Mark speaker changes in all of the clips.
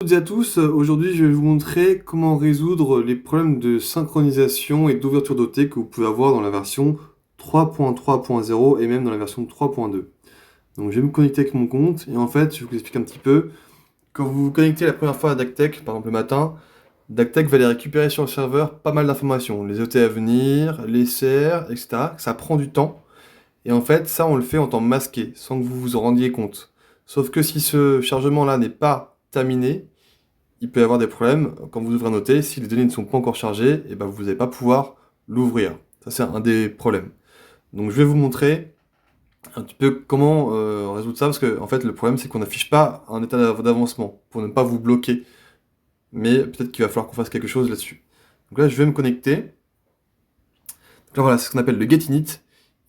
Speaker 1: toutes et à tous, aujourd'hui je vais vous montrer comment résoudre les problèmes de synchronisation et d'ouverture d'OT que vous pouvez avoir dans la version 3.3.0 et même dans la version 3.2. Donc je vais me connecter avec mon compte et en fait je vous explique un petit peu. Quand vous vous connectez la première fois à DACTech, par exemple le matin, DACTech va aller récupérer sur le serveur pas mal d'informations, les OT à venir, les CR, etc. Ça prend du temps et en fait ça on le fait en temps masqué, sans que vous vous en rendiez compte. Sauf que si ce chargement-là n'est pas terminé, il peut y avoir des problèmes quand vous ouvrez un OT. Si les données ne sont pas encore chargées, et ben vous n'allez pas pouvoir l'ouvrir. Ça, c'est un des problèmes. Donc, je vais vous montrer un petit peu comment résoudre ça, parce que en fait, le problème, c'est qu'on n'affiche pas un état d'avancement pour ne pas vous bloquer. Mais peut-être qu'il va falloir qu'on fasse quelque chose là-dessus. Donc là, je vais me connecter. Donc là, voilà, c'est ce qu'on appelle le get-init.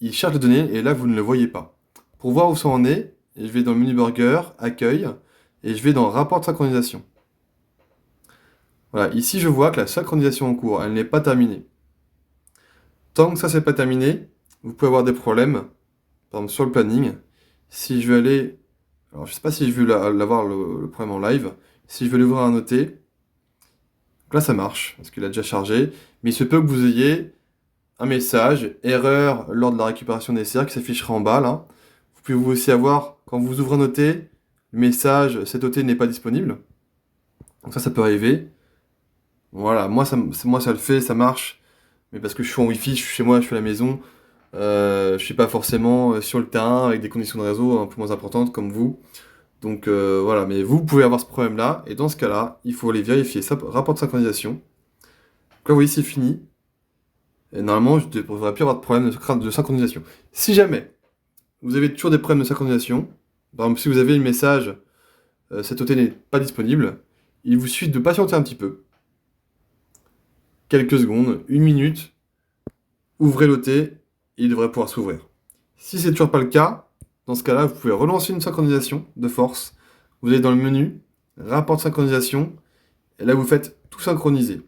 Speaker 1: Il charge les données, et là, vous ne le voyez pas. Pour voir où ça en est, je vais dans le menu Burger, Accueil, et je vais dans Rapport de synchronisation. Voilà, ici je vois que la synchronisation en cours, elle n'est pas terminée. Tant que ça c'est pas terminé, vous pouvez avoir des problèmes, par exemple sur le planning. Si je vais aller, alors je sais pas si je vais l'avoir le problème en live, si je vais l'ouvrir à noter, donc là ça marche, parce qu'il a déjà chargé, mais il se peut que vous ayez un message, erreur lors de la récupération des CR qui s'affichera en bas là. Vous pouvez vous aussi avoir, quand vous ouvrez un noté, le message, cet OT n'est pas disponible. Donc ça peut arriver. Voilà, moi ça le fait, ça marche. Mais parce que je suis en Wi-Fi, je suis chez moi, je suis à la maison, je suis pas forcément sur le terrain avec des conditions de réseau un peu moins importantes comme vous. Donc voilà, mais vous pouvez avoir ce problème-là, et dans ce cas-là, il faut aller vérifier ça, rapport de synchronisation. Donc là, vous voyez, c'est fini. Et normalement, je ne devrais plus avoir de problème de synchronisation. Si jamais vous avez toujours des problèmes de synchronisation, par exemple, si vous avez le message cet OT n'est pas disponible, il vous suffit de patienter un petit peu, quelques secondes, une minute, ouvrez l'OT et il devrait pouvoir s'ouvrir. Si c'est toujours pas le cas, dans ce cas-là, vous pouvez relancer une synchronisation de force. Vous allez dans le menu, rapport de synchronisation, et là vous faites tout synchroniser.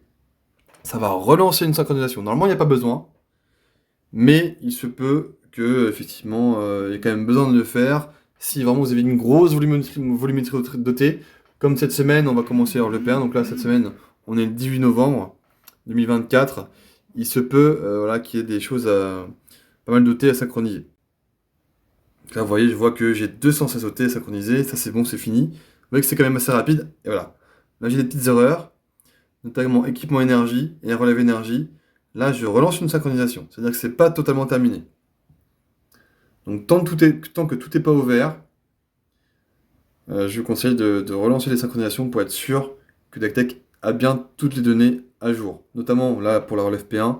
Speaker 1: Ça va relancer une synchronisation. Normalement, il n'y a pas besoin, mais il se peut que, effectivement, il y ait quand même besoin de le faire. Si vraiment vous avez une grosse volumétrie d'OT, comme cette semaine, on va commencer à le faire. Donc là, cette semaine, on est le 18 novembre 2024. Il se peut voilà, qu'il y ait des choses pas mal d'OT à synchroniser. Donc là, vous voyez, je vois que j'ai 216 OT synchronisés. Ça, c'est bon, c'est fini. Vous voyez que c'est quand même assez rapide. Et voilà. Là, j'ai des petites erreurs, notamment équipement énergie et relève énergie. Là, je relance une synchronisation. C'est-à-dire que c'est pas totalement terminé. Donc, tant que tout n'est pas ouvert, je vous conseille de relancer les synchronisations pour être sûr que DACTech a bien toutes les données à jour. Notamment, là, pour la relève P1,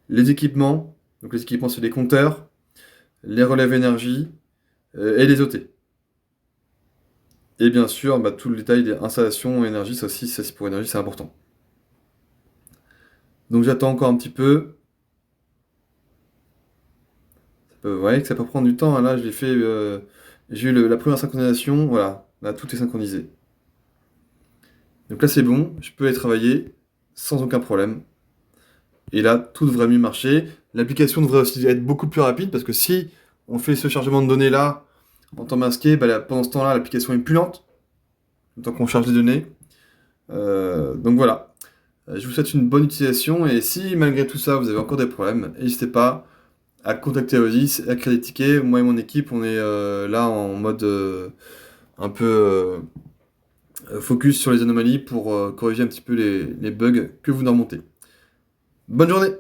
Speaker 1: les équipements. Donc, les équipements, c'est les compteurs, les relèves énergie, et les OT. Et bien sûr, tout le détail des installations énergie, ça aussi, ça c'est pour énergie, c'est important. Donc j'attends encore un petit peu. Vous voyez que ça peut prendre du temps, hein. Là, je l'ai fait, j'ai eu la première synchronisation, voilà, là tout est synchronisé. Donc là c'est bon, je peux aller travailler sans aucun problème. Et là, tout devrait mieux marcher. L'application devrait aussi être beaucoup plus rapide, parce que si on fait ce chargement de données là, en temps masqué, pendant ce temps-là, l'application est plus lente, le temps qu'on charge les données. Donc voilà, je vous souhaite une bonne utilisation, et si malgré tout ça vous avez encore des problèmes, n'hésitez pas à contacter Oasis, à créer des tickets. Moi et mon équipe, on est là en mode un peu focus sur les anomalies pour corriger un petit peu les bugs que vous nous remontez. Bonne journée!